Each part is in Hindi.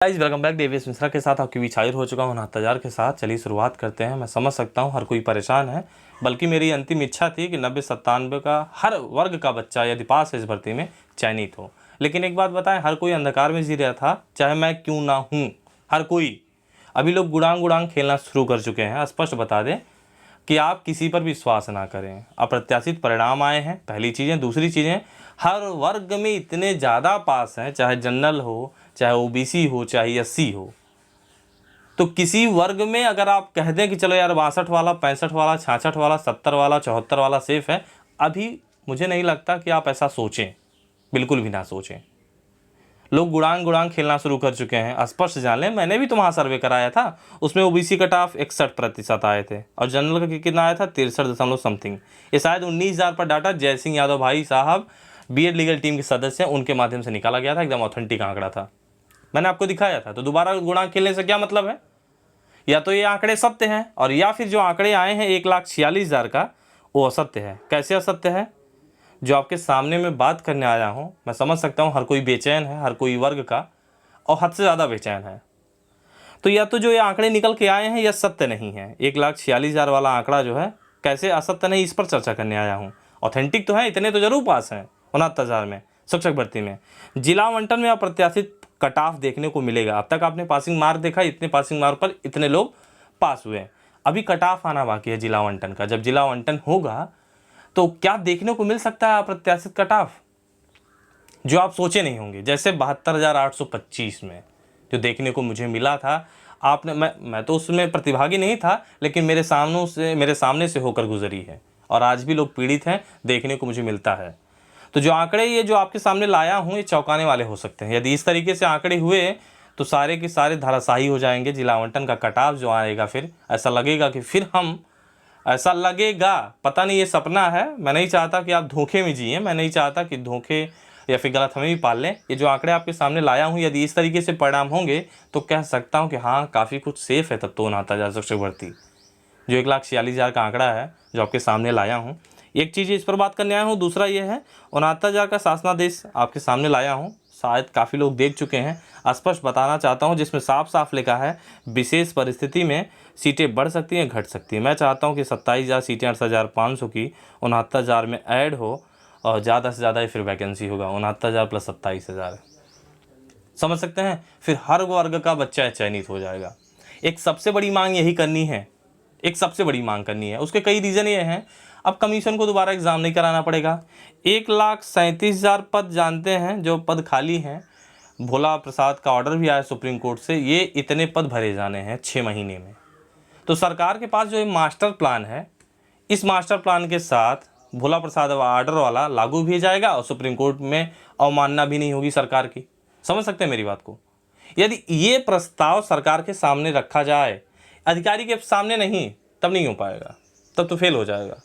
Guys welcome back. Devesh Mishra के साथ आपके बीच हाजिर हो चुका हूँ 69,000 के साथ। चलिए शुरुआत करते हैं। मैं समझ सकता हूँ हर कोई परेशान है, बल्कि मेरी अंतिम इच्छा थी कि 90-97 का हर वर्ग का बच्चा यदि पास है इस भर्ती में चयनित हो। लेकिन एक बात बताएं, हर कोई अंधकार में जी रहा था, चाहे मैं क्यों ना हूँ। हर कोई अभी लोग गुड़ांग गुड़ांग खेलना शुरू कर चुके हैं। स्पष्ट बता दें कि आप किसी पर विश्वास ना करें। अप्रत्याशित परिणाम आए हैं, पहली चीज़ें। दूसरी चीज़ें, हर वर्ग में इतने ज़्यादा पास हैं, चाहे जनरल हो, चाहे ओबीसी हो, चाहे एससी हो। तो किसी वर्ग में अगर आप कह दें कि चलो यार 62 वाला, 65 वाला, 66 वाला, 70 वाला, 74 वाला सेफ है, अभी मुझे नहीं लगता कि आप ऐसा सोचें, बिल्कुल भी ना सोचें। लोग गुड़ांग गुड़ांग खेलना शुरू कर चुके हैं। स्पष्ट जान लें, मैंने भी तुम्हारा सर्वे कराया था, उसमें ओबीसी कट ऑफ 61% आए थे और जनरल का कितना आया था 63 दशमलव समथिंग। ये शायद 19,000 पर डाटा जय सिंह यादव भाई साहब बीएड लीगल टीम के सदस्य हैं, उनके माध्यम से निकाला गया था। एकदम ऑथेंटिक आंकड़ा था, मैंने आपको दिखाया था। तो दोबारा गुणा खेलने से क्या मतलब है? या तो ये आंकड़े सत्य हैं, और या फिर जो आंकड़े आए हैं 1,46,000 का, वो असत्य है। कैसे असत्य है? जो आपके सामने मैं बात करने आया हूँ, मैं समझ सकता हूँ हर कोई बेचैन है, हर कोई वर्ग का, और हद से ज़्यादा बेचैन है। तो या तो जो ये आंकड़े निकल के आए हैं यह सत्य नहीं है। 1,46,000 वाला आंकड़ा जो है कैसे असत्य नहीं, इस पर चर्चा करने आया हूँ। ऑथेंटिक तो है, इतने तो जरूर पास हैं 69,000 में शिक्षक भर्ती में। जिला आवंटन में अप्रत्याशित कट ऑफ देखने को मिलेगा। अब तक आपने पासिंग मार्क देखा, इतने पासिंग मार्क पर इतने लोग पास हुए। अभी कट ऑफ आना बाकी है जिला आवंटन का। जब जिला आवंटन होगा तो क्या देखने को मिल सकता है अप्रत्याशित कट ऑफ, जो आप सोचे नहीं होंगे। जैसे 72,825 में जो देखने को मुझे मिला था, आपने मैं तो उसमें प्रतिभागी नहीं था, लेकिन मेरे सामने से होकर गुजरी है, और आज भी लोग पीड़ित हैं, देखने को मुझे मिलता है। तो जो आंकड़े ये जो आपके सामने लाया हूँ, ये चौंकाने वाले हो सकते हैं। यदि इस तरीके से आंकड़े हुए तो सारे के सारे धराशायी हो जाएंगे। जिला आवंटन का कट ऑफ जो आएगा, फिर ऐसा लगेगा कि ऐसा लगेगा, पता नहीं ये सपना है। मैं नहीं चाहता कि आप धोखे में जिए, मैं नहीं चाहता कि धोखे या फिर गलत हमें भी पाल लें। ये जो आंकड़े आपके सामने लाया हूँ, यदि इस तरीके से परिणाम होंगे तो कह सकता हूँ कि हाँ, काफ़ी कुछ सेफ है तब तो 69,000 शिक्षक भर्ती। जो 1,46,000 का आंकड़ा है जो आपके सामने लाया हूँ, एक चीज़ इस पर बात करने आया हूँ। दूसरा ये है 69,000 का शासनादेश आपके सामने लाया हूँ, शायद काफ़ी लोग देख चुके हैं। स्पष्ट बताना चाहता हूँ, जिसमें साफ साफ लिखा है विशेष परिस्थिति में सीटें बढ़ सकती हैं, घट सकती हैं। मैं चाहता हूँ कि 27,000 सीटें 68,500 की 69,000 में ऐड हो, और ज़्यादा से ज़्यादा फिर वैकेंसी होगा 69,000 प्लस 27,000। समझ सकते हैं? फिर हर वर्ग का बच्चा चयनित हो जाएगा। एक सबसे बड़ी मांग यही करनी है, एक सबसे बड़ी मांग करनी है। उसके कई रीज़न ये हैं। अब कमीशन को दोबारा एग्ज़ाम नहीं कराना पड़ेगा। 1,37,000 पद जानते हैं जो पद खाली हैं। भोला प्रसाद का ऑर्डर भी आया सुप्रीम कोर्ट से, ये इतने पद भरे जाने हैं 6 महीने में। तो सरकार के पास जो ये मास्टर प्लान है, इस मास्टर प्लान के साथ भोला प्रसाद ऑर्डर वाला लागू भी जाएगा, और सुप्रीम कोर्ट में अवमानना भी नहीं होगी सरकार की। समझ सकते हैं मेरी बात को? यदि ये प्रस्ताव सरकार के सामने रखा जाए, अधिकारी के सामने नहीं, तब नहीं हो पाएगा, तब तो फेल हो जाएगा।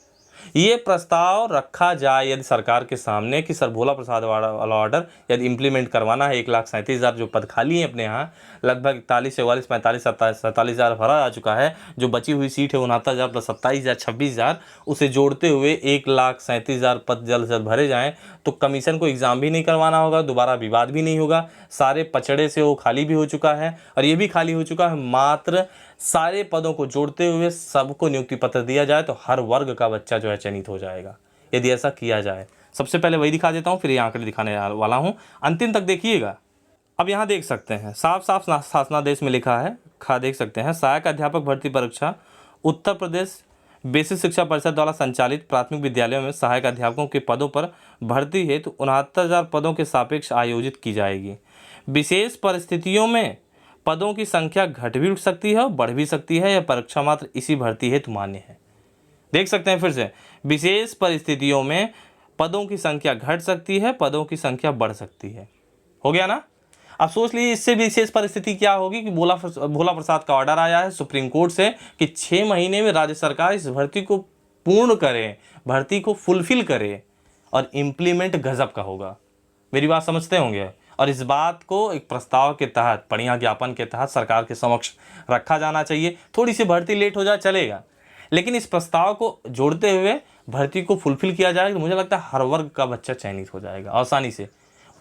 ये प्रस्ताव रखा जाए यदि सरकार के सामने कि सर भोला प्रसाद वाला ऑर्डर यदि इम्प्लीमेंट करवाना है, 1,37,000 जो पद खाली हैं अपने यहाँ, लगभग 41, 44, 45, 47,000 भरा जा चुका है। जो बची हुई सीट है 69,000 प्लस 27,000 26,000, उसे जोड़ते हुए 1,37,000 पद जल्द से जल्द भरे जाएँ, तो कमीशन को एग्ज़ाम भी नहीं करवाना होगा, दोबारा विवाद भी नहीं होगा। सारे पचड़े से वो खाली भी हो चुका है, और ये भी खाली हो चुका है। मात्र सारे पदों को जोड़ते हुए सबको नियुक्ति पत्र दिया जाए तो हर वर्ग का बच्चा जो है चयनित हो जाएगा, यदि ऐसा किया जाए। सबसे पहले वही दिखा देता हूँ, फिर ये आंकड़े दिखाने वाला हूँ, अंतिम तक देखिएगा। अब यहाँ देख सकते हैं साफ साफ शासनादेश में लिखा है, देख सकते हैं, सहायक अध्यापक भर्ती परीक्षा उत्तर प्रदेश बेसिक शिक्षा परिषद द्वारा संचालित प्राथमिक विद्यालयों में सहायक अध्यापकों के पदों पर भर्ती हेतु 69,000 पदों के सापेक्ष आयोजित की जाएगी। विशेष परिस्थितियों में पदों की संख्या घट भी सकती है और बढ़ भी सकती है। यह परीक्षा मात्र इसी भर्ती हेतु मान्य है। देख सकते हैं फिर से, विशेष परिस्थितियों में पदों की संख्या घट सकती है, पदों की संख्या बढ़ सकती है। हो गया ना? अब सोच लीजिए इससे विशेष परिस्थिति क्या होगी कि भोला प्रसाद का ऑर्डर आया है सुप्रीम कोर्ट से कि 6 महीने में राज्य सरकार इस भर्ती को पूर्ण करे, भर्ती को फुलफिल करे, और इम्प्लीमेंट गजब का होगा। मेरी बात समझते होंगे? और इस बात को एक प्रस्ताव के तहत, बढ़िया ज्ञापन के तहत सरकार के समक्ष रखा जाना चाहिए। थोड़ी सी भर्ती लेट हो जाए चलेगा, लेकिन इस प्रस्ताव को जोड़ते हुए भर्ती को फुलफिल किया जाए तो मुझे लगता है हर वर्ग का बच्चा चयनित हो जाएगा आसानी से।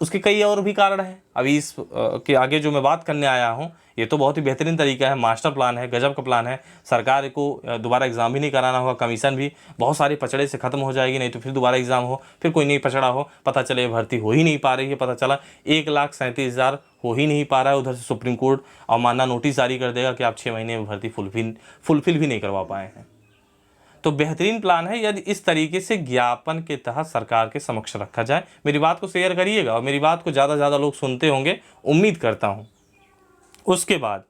उसके कई और भी कारण हैं। अभी इस के आगे जो मैं बात करने आया हूँ ये तो बहुत ही बेहतरीन तरीका है, मास्टर प्लान है, गजब का प्लान है। सरकार को दोबारा एग्ज़ाम भी नहीं कराना होगा, कमीशन भी बहुत सारे पचड़े से ख़त्म हो जाएगी। नहीं तो फिर दोबारा एग्ज़ाम हो, फिर कोई नहीं पचड़ा हो, पता चले भर्ती हो ही नहीं पा रही है, पता चला 1,37,000 हो ही नहीं पा रहा है, उधर से सुप्रीम कोर्ट अवमानना नोटिस जारी कर देगा कि आप 6 महीने में भर्ती फुलफिल भी नहीं करवा पाए हैं। तो बेहतरीन प्लान है यदि इस तरीके से ज्ञापन के तहत सरकार के समक्ष रखा जाए। मेरी बात को शेयर करिएगा और मेरी बात को ज़्यादा से ज़्यादा लोग सुनते होंगे, उम्मीद करता हूँ। उसके बाद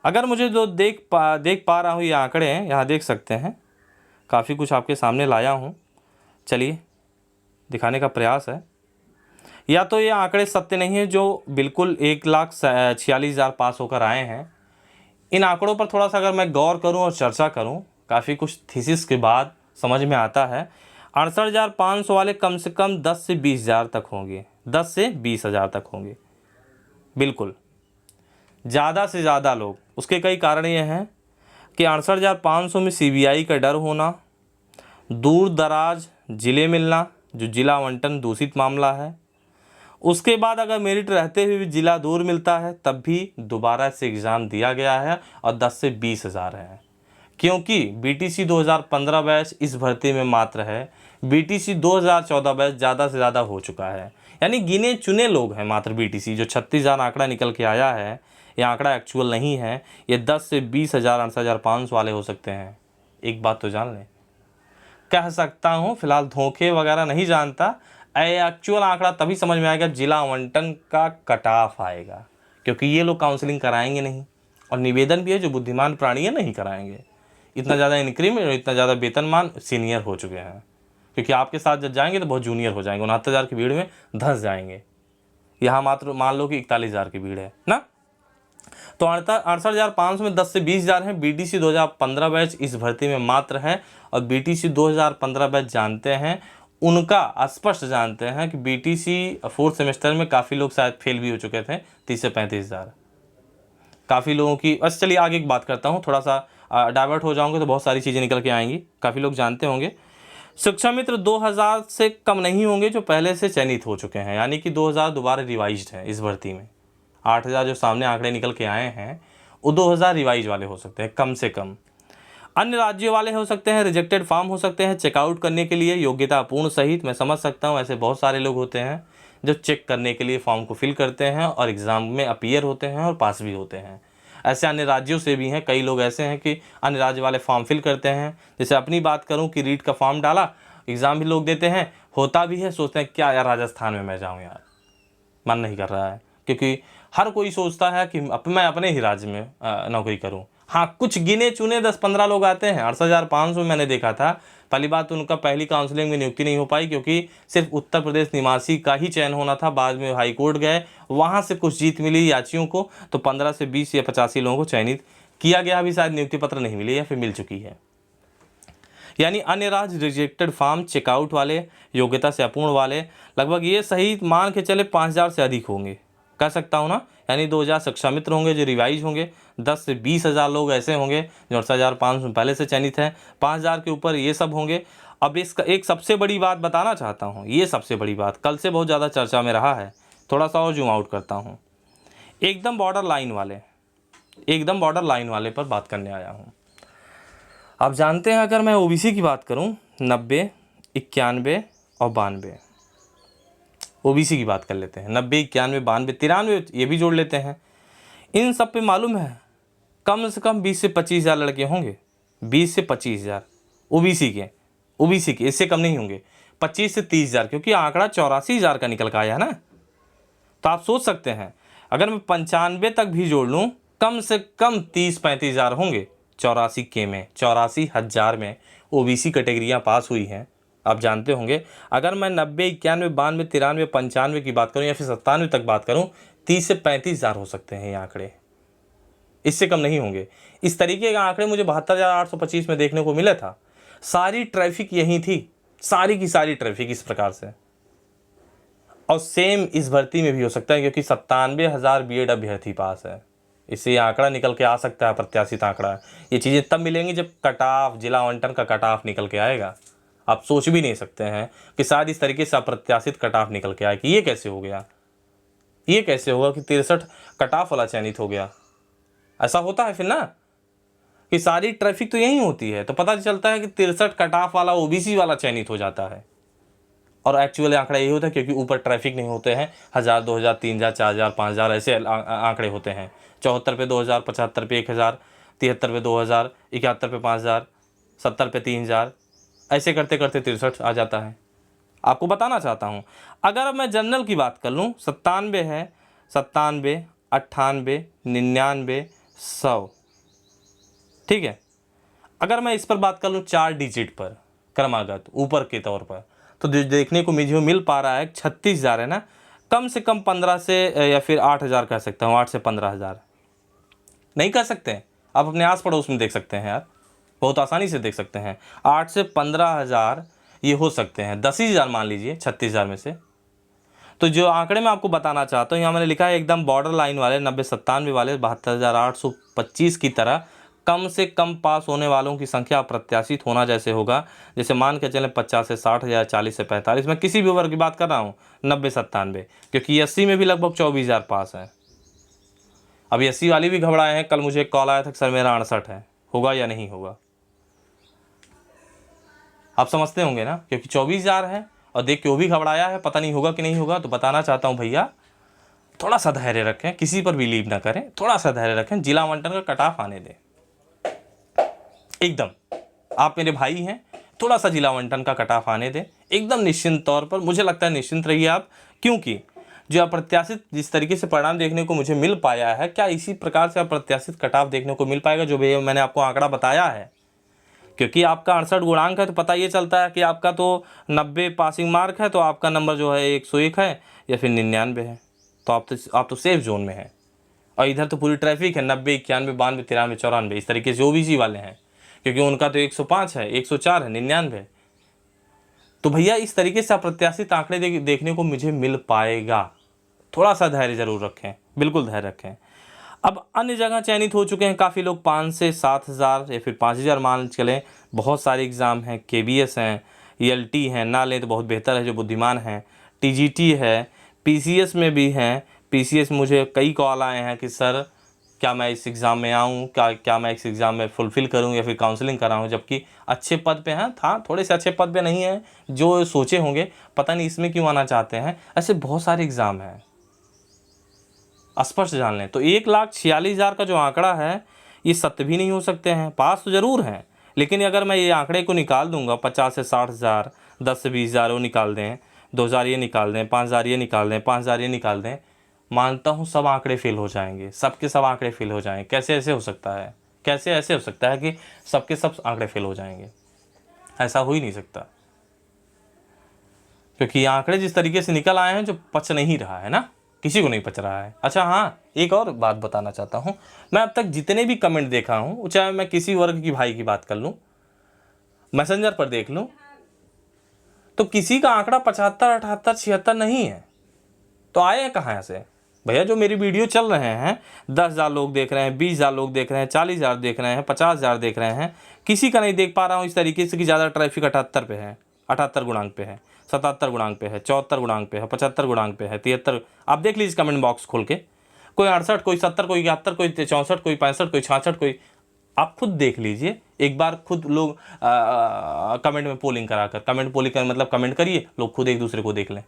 अगर मुझे जो देख पा रहा हूँ ये आंकड़े हैं, यहाँ देख सकते हैं, काफ़ी कुछ आपके सामने लाया हूँ, चलिए दिखाने का प्रयास है। या तो ये आंकड़े सत्य नहीं है जो बिल्कुल 1,46,000 पास होकर आए हैं। इन आंकड़ों पर थोड़ा सा अगर मैं गौर करूं और चर्चा करूं, काफ़ी कुछ थीसिस के बाद समझ में आता है 68,500 वाले कम से कम 10 से 20,000 तक होंगे, 10 से 20,000 तक होंगे, बिल्कुल ज़्यादा से ज़्यादा लोग। उसके कई कारण ये हैं कि 68,500 में CBI का डर होना, दूर दराज ज़िले मिलना, जो जिला आवंटन दूषित मामला है। उसके बाद अगर मेरिट रहते हुए भी ज़िला दूर मिलता है तब भी दोबारा से एग्ज़ाम दिया गया है और 10 से 20,000 है। क्योंकि BTC 2015 बैच इस भर्ती में मात्र है, BTC 2014 बैच ज़्यादा से ज़्यादा हो चुका है। यानी गिने चुने लोग हैं मात्र BTC, जो 36,000 आंकड़ा निकल के आया है, ये आंकड़ा एक्चुअल नहीं है। ये 10 से 20,000 68,500 वाले हो सकते हैं। एक बात तो जान लें, कह सकता हूँ फिलहाल धोखे वगैरह नहीं जानता, एक्चुअल आंकड़ा तभी समझ में आएगा जिला आवंटन का कट ऑफ आएगा, क्योंकि ये लोग काउंसलिंग कराएंगे नहीं। और निवेदन भी है, जो बुद्धिमान प्राणी है नहीं कराएंगे। इतना ज़्यादा इंक्रीमेंट और इतना ज़्यादा वेतनमान सीनियर हो चुके हैं, क्योंकि आपके साथ जब जाएंगे तो बहुत जूनियर हो जाएंगे, 69,000 की भीड़ में धंस जाएंगे। यहाँ मात्र मान लो कि 41,000 की भीड़ है ना। तो 68,500 में 10 से 20,000 हैं। BTC 2015 बैच इस भर्ती में मात्र है, और BTC 2015 बैच जानते हैं, उनका स्पष्ट जानते हैं कि BTC 4th सेमेस्टर में काफ़ी लोग शायद फेल भी हो चुके थे, 30 से 35,000 काफ़ी लोगों की। बस चलिए आगे एक बात करता हूँ, थोड़ा सा डाइवर्ट हो जाऊँगे तो बहुत सारी चीज़ें निकल के आएंगी। काफ़ी लोग जानते होंगे शिक्षा मित्र 2,000 से कम नहीं होंगे जो पहले से चयनित हो चुके हैं, यानी कि 2,000 दोबारा रिवाइज्ड हैं इस भर्ती में। 8,000 जो सामने आंकड़े निकल के आए हैं वो 2,000 रिवाइज वाले हो सकते हैं कम से कम। अन्य राज्यों वाले हो सकते हैं, रिजेक्टेड फॉर्म हो सकते हैं, चेकआउट करने के लिए योग्यता अपूर्ण सहित। मैं समझ सकता हूँ ऐसे बहुत सारे लोग होते हैं जो चेक करने के लिए फॉर्म को फिल करते हैं और एग्ज़ाम में अपीयर होते हैं और पास भी होते हैं। ऐसे अन्य राज्यों से भी हैं, कई लोग ऐसे हैं कि अन्य राज्य वाले फॉर्म फिल करते हैं। जैसे अपनी बात करूं कि रीट का फॉर्म डाला, एग्ज़ाम भी लोग देते हैं, होता भी है, सोचते हैं क्या यार राजस्थान में मैं जाऊं, यार मन नहीं कर रहा है, क्योंकि हर कोई सोचता है कि मैं अपने ही राज्य में नौकरी करूं। हाँ, कुछ गिने चुने 10-15 लोग आते हैं। 68,500 मैंने देखा था। पहली बात तो उनका पहली काउंसलिंग में नियुक्ति नहीं हो पाई, क्योंकि सिर्फ उत्तर प्रदेश निवासी का ही चयन होना था। बाद में हाई कोर्ट गए, वहाँ से कुछ जीत मिली याचियों को, तो 15 से 20 या 85 लोगों को चयनित किया गया। अभी शायद नियुक्ति पत्र नहीं मिली या फिर मिल चुकी है। यानी अन्य राज्य, रिजेक्टेड फॉर्म, चेकआउट वाले, योग्यता से अपूर्ण वाले, लगभग ये सही मान के चले 5,000 से अधिक होंगे, कह सकता हूँ ना। यानी 2,000 शिक्षा मित्र होंगे जो रिवाइज होंगे, 10 से 20,000 लोग ऐसे होंगे जो 68,500 पहले से चयनित हैं, 5,000 के ऊपर ये सब होंगे। अब इसका एक सबसे बड़ी बात बताना चाहता हूँ, ये सबसे बड़ी बात कल से बहुत ज़्यादा चर्चा में रहा है, थोड़ा सा और जूम आउट करता हूँ। एकदम बॉर्डर लाइन वाले पर बात करने आया हूँ। आप जानते हैं अगर मैं OBC की बात करूं, 90, 91 और 92, OBC की बात कर लेते हैं, 90, 91, 92, 93 ये भी जोड़ लेते हैं। इन सब पे मालूम है कम से कम 20 से 25,000 लड़के होंगे, 20 से 25,000 OBC के, इससे कम नहीं होंगे। 25 से 30,000, क्योंकि आंकड़ा 84,000 का निकल कर आया है ना। तो आप सोच सकते हैं अगर मैं 95 तक भी जोड़ लूँ, कम से कम 30-35,000 होंगे। 84,000 में OBC कैटेगरियाँ पास हुई हैं। आप जानते होंगे अगर मैं 90, 91, 92, 93, 95 की बात करूं या फिर 97 तक बात करूं, 30 से 35,000 हो सकते हैं ये आंकड़े, इससे कम नहीं होंगे। इस तरीके के आंकड़े मुझे 72,825 में देखने को मिला था। सारी ट्रैफिक यही थी, सारी की सारी ट्रैफिक इस प्रकार से। और सेम इस भर्ती में भी हो सकता है, क्योंकि 97,000 B.Ed अभ्यर्थी पास है। इससे ये आंकड़ा निकल के आ सकता है, प्रत्याशित आंकड़ा। ये चीज़ें तब मिलेंगी जब कट ऑफ, जिला आवंटन का कट ऑफ निकल के आएगा। आप सोच भी नहीं सकते हैं कि शायद इस तरीके से अप्रत्याशित कट ऑफ निकल के आए कि ये कैसे हो गया, ये कैसे होगा कि 63 कट ऑफ वाला चयनित हो गया। ऐसा होता है फिर ना कि सारी ट्रैफिक तो यही होती है, तो पता चलता है कि 63 कट ऑफ वाला ओबीसी वाला चयनित हो जाता है। और एक्चुअली आंकड़ा यही होता है क्योंकि ऊपर ट्रैफिक नहीं होते हैं। 1000, 2000, 3000, 4000, 5000 ऐसे आंकड़े होते हैं। 74 पे 2000, 75 पे 1000, 73 पे 2000, 71 पे 5000, 70 पे 3000, ऐसे करते करते 63 आ जाता है। आपको बताना चाहता हूँ, अगर मैं जनरल की बात कर लूँ 97 है, 97, 98, 99, 100, ठीक है। अगर मैं इस पर बात कर लूँ 4 डिजिट पर क्रमागत ऊपर के तौर पर, तो देखने को मुझे मिल पा रहा है 36,000 है ना, कम से कम 15 से या फिर 8,000 कह सकता हूँ, 8 से 15,000 नहीं कह सकते हैं। आप अपने आस पड़ोस में देख सकते हैं यार, बहुत आसानी से देख सकते हैं। 8 से 15,000 ये हो सकते हैं, 10,000 मान लीजिए 36,000 में से। तो जो आंकड़े मैं आपको बताना चाहता हूँ, यहाँ मैंने लिखा है एकदम बॉर्डर लाइन वाले 90-97 वाले 72,825 की तरह कम से कम पास होने वालों की संख्या अप्रत्याशित होना जैसे होगा। जैसे मान के चलें 50 से 60 या 40 से 45, मैं किसी भी वर्ग की बात कर रहा हूँ, 90-97, क्योंकि 80 में भी लगभग 24,000 पास है। अभी 80 वाली भी घबराए हैं, कल मुझे एक कॉल आया था कि सर मेरा 68 है, होगा या नहीं होगा। आप समझते होंगे ना, क्योंकि 24,000 है और देख के वो भी घबराया है, पता नहीं होगा कि नहीं होगा। तो बताना चाहता हूँ भैया, थोड़ा सा धैर्य रखें, किसी पर बिलीव ना करें, थोड़ा सा धैर्य रखें, जिला आवंटन का कट ऑफ आने दें। एकदम आप मेरे भाई हैं, थोड़ा सा जिला आवंटन का कट ऑफ आने दें, एकदम निश्चिंत तौर पर। मुझे लगता है निश्चिंत रहिए आप, क्योंकि जो अप्रत्याशित जिस तरीके से परिणाम देखने को मुझे मिल पाया है, क्या इसी प्रकार से अप्रत्याशित कट ऑफ देखने को मिल पाएगा जो भैया मैंने आपको आंकड़ा बताया है। क्योंकि आपका 68 गुणांक है, तो पता ये चलता है कि आपका तो 90 पासिंग मार्क है, तो आपका नंबर जो है 101 है या फिर 99 है, तो आप तो सेफ जोन में हैं। और इधर तो पूरी ट्रैफिक है, 90, 91, 92, 93, 94, इस तरीके से ओबीसी वाले हैं, क्योंकि उनका तो 105 है, 104 है, 99। तो भैया इस तरीके से अप्रत्याशित आंकड़े देखने को मुझे मिल पाएगा। थोड़ा सा धैर्य जरूर रखें, बिल्कुल धैर्य रखें। अब अन्य जगह चयनित हो चुके हैं काफ़ी लोग, 5 से 7,000 या फिर 5,000 मान चलें। बहुत सारे एग्ज़ाम हैं, केबीएस हैं, ईएलटी हैं, ना लें तो बहुत बेहतर है जो बुद्धिमान हैं, टीजीटी है, पीसीएस में भी हैं। पीसीएस मुझे कई कॉल आए हैं कि सर क्या मैं इस एग्ज़ाम में आऊँ, क्या मैं इस एग्ज़ाम में फुलफ़िल करूँ या फिर काउंसलिंग कराऊँ, जबकि अच्छे पद पे हैं। था थोड़े से अच्छे पद पे नहीं हैं जो सोचे होंगे, पता नहीं इसमें क्यों आना चाहते हैं। ऐसे बहुत सारे एग्ज़ाम हैं, स्पष्ट जान लें। तो 1,46,000 का जो आंकड़ा है, ये सत्य भी नहीं हो सकते हैं, पास तो ज़रूर हैं, लेकिन अगर मैं ये आंकड़े को निकाल दूंगा 50 से 60,000, 10 से 20,000 वो निकाल दें, 2,000 ये निकाल दें, 5,000 ये निकाल दें, 5,000 ये निकाल दें, मानता हूँ सब आंकड़े फेल हो जाएंगे, सबके सब आंकड़े फेल हो जाएंगे। कैसे ऐसे हो सकता है, कैसे ऐसे हो सकता है कि सबके सब आंकड़े फेल हो जाएंगे? ऐसा हो ही नहीं सकता, क्योंकि ये आंकड़े जिस तरीके से निकल आए हैं जो पच नहीं रहा है ना, किसी को नहीं पच रहा है। अच्छा हाँ, एक और बात बताना चाहता हूँ, मैं अब तक जितने भी कमेंट देखा हूँ, चाहे मैं किसी वर्ग की भाई की बात कर लूँ, मैसेंजर पर देख लूँ, तो किसी का आंकड़ा 75, 78, 76 नहीं है। तो आए हैं कहाँ से भैया? जो मेरी वीडियो चल रहे हैं, 10,000 लोग देख रहे हैं, 20,000 लोग देख रहे हैं, 40,000 देख रहे हैं, 50,000 देख रहे हैं, किसी का नहीं देख पा रहा हूँ इस तरीके से कि ज़्यादा ट्रैफिक 78 पे है, 78 गुणांक पे है, 77 गुणांक पे है, 74 गुणांक पे है, 75 गुणांक पे है, 73। आप देख लीजिए कमेंट बॉक्स खोल के, कोई 68, कोई 70, कोई 71, कोई 64, कोई 65, कोई 66, कोई, आप खुद देख लीजिए एक बार, खुद लोग कमेंट में पोलिंग कराकर, कमेंट पोलिंग कर मतलब कमेंट करिए, लोग खुद एक दूसरे को देख लें,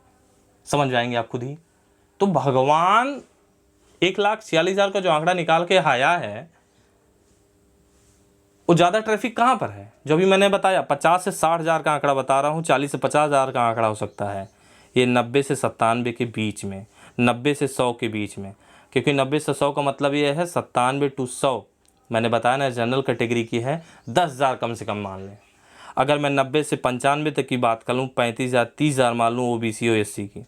समझ जाएंगे आप खुद ही। तो भगवान 1,46,000 का जो आंकड़ा निकाल के आया है, वो ज़्यादा ट्रैफिक कहाँ पर है? जो अभी मैंने बताया 50 से 60,000 का आंकड़ा बता रहा हूँ, 40 से 50,000 का आंकड़ा हो सकता है। ये 90 से 97 के बीच में, 90 से 100 के बीच में, क्योंकि 90 से 100 का मतलब ये है 97 to 100, मैंने बताया ना जनरल कैटेगरी की है, 10,000 कम से कम मान लें। अगर मैं 90 से 95 तक की बात कर लूँ, 35,000, 30,000 मान लूँ ओबीसी और एससी की,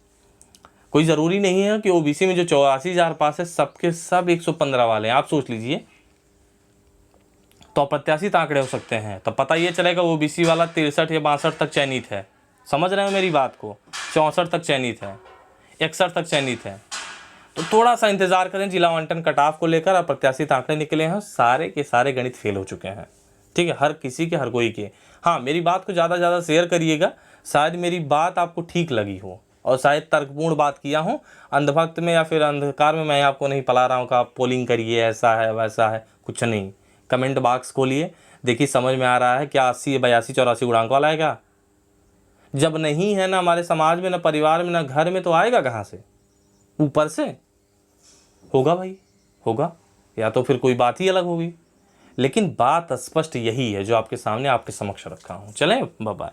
कोई ज़रूरी नहीं है कि ओबीसी में जो 84,000 पास है सबके सब 115 वाले हैं। आप सोच लीजिए, तो अप्रत्याशित आंकड़े हो सकते हैं। तो पता ये चलेगा ओबीसी वाला 63 या 62 तक चयनित है, समझ रहे हो मेरी बात को, 64 तक चयनित है, 61 तक चयनित है। तो थोड़ा सा इंतजार करें, जिला आवंटन कट ऑफ को लेकर अप्रत्याशित आंकड़े निकले हैं, सारे के सारे गणित फेल हो चुके हैं, ठीक है, हर किसी के, हर कोई के। हाँ, मेरी बात को ज़्यादा से ज़्यादा शेयर करिएगा, शायद मेरी बात आपको ठीक लगी हो और शायद तर्कपूर्ण बात किया हूँ। अंधभक्त में या फिर अंधकार में मैं आपको नहीं पला रहा हूँ कि आप पोलिंग करिए, ऐसा है वैसा है, कुछ नहीं। कमेंट बॉक्स खोलिए, देखिए समझ में आ रहा है क्या 80 82 84 गुणांक वाला है क्या? जब नहीं है ना हमारे समाज में, ना परिवार में, ना घर में, तो आएगा कहाँ से? ऊपर से होगा भाई, होगा, या तो फिर कोई बात ही अलग होगी। लेकिन बात स्पष्ट यही है जो आपके सामने आपके समक्ष रखा हूँ। चलें, बाय बाय।